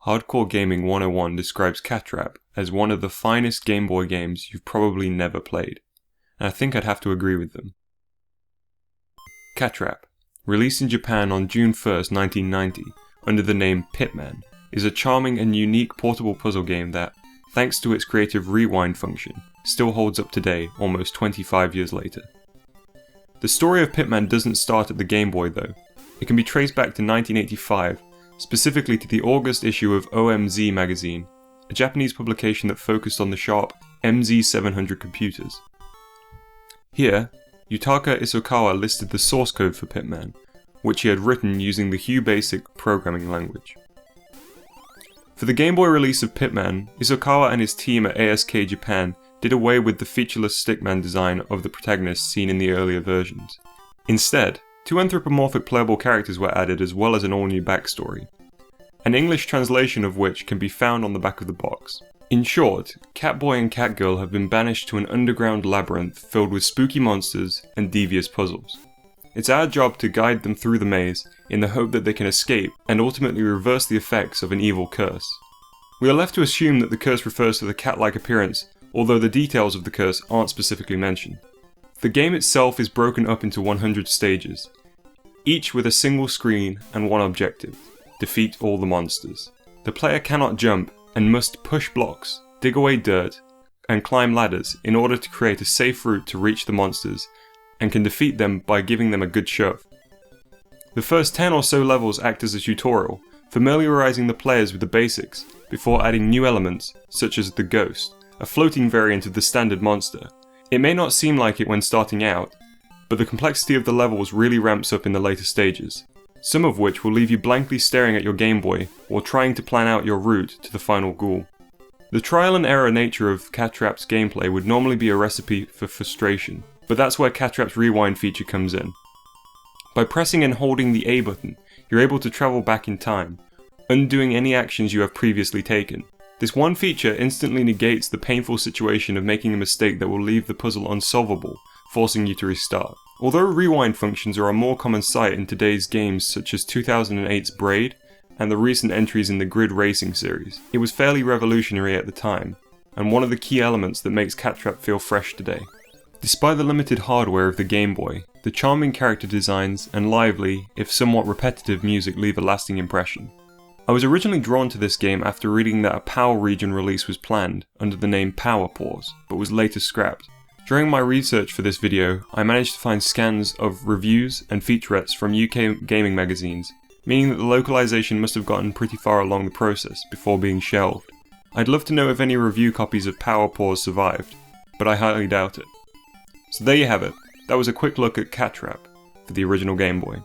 Hardcore Gaming 101 describes Catrap as one of the finest Game Boy games you've probably never played, and I think I'd have to agree with them. Catrap, released in Japan on June 1st, 1990, under the name Pitman, is a charming and unique portable puzzle game that, thanks to its creative rewind function, still holds up today, almost 25 years later. The story of Pitman doesn't start at the Game Boy though. It can be traced back to 1985, specifically to the August issue of OMZ magazine, a Japanese publication that focused on the sharp MZ700 computers. Here, Yutaka Isokawa listed the source code for Pitman, which he had written using the HuBasic programming language. For the Game Boy release of Pitman, Isokawa and his team at ASK Japan did away with the featureless stickman design of the protagonist seen in the earlier versions. Instead, 2 anthropomorphic playable characters were added as well as an all-new backstory, an English translation of which can be found on the back of the box. In short, Catboy and Catgirl have been banished to an underground labyrinth filled with spooky monsters and devious puzzles. It's our job to guide them through the maze in the hope that they can escape and ultimately reverse the effects of an evil curse. We are left to assume that the curse refers to the cat-like appearance, although the details of the curse aren't specifically mentioned. The game itself is broken up into 100 stages, each with a single screen and one objective: defeat all the monsters. The player cannot jump and must push blocks, dig away dirt, and climb ladders in order to create a safe route to reach the monsters, and can defeat them by giving them a good shove. The first 10 or so levels act as a tutorial, familiarizing the players with the basics, before adding new elements, such as the Ghost, a floating variant of the standard monster. It may not seem like it when starting out, but the complexity of the levels really ramps up in the later stages, some of which will leave you blankly staring at your Game Boy while trying to plan out your route to the final ghoul. The trial and error nature of Catrap's gameplay would normally be a recipe for frustration, but that's where Catrap's rewind feature comes in. By pressing and holding the A button, you're able to travel back in time, undoing any actions you have previously taken. This one feature instantly negates the painful situation of making a mistake that will leave the puzzle unsolvable, forcing you to restart. Although rewind functions are a more common sight in today's games such as 2008's Braid and the recent entries in the Grid Racing series, it was fairly revolutionary at the time, and one of the key elements that makes Catrap feel fresh today. Despite the limited hardware of the Game Boy, the charming character designs and lively, if somewhat repetitive music leave a lasting impression. I was originally drawn to this game after reading that a PAL region release was planned under the name Power Pause, but was later scrapped. During my research for this video, I managed to find scans of reviews and featurettes from UK gaming magazines, meaning that the localization must have gotten pretty far along the process before being shelved. I'd love to know if any review copies of Power Pause survived, but I highly doubt it. So there you have it. That was a quick look at Catrap for the original Game Boy.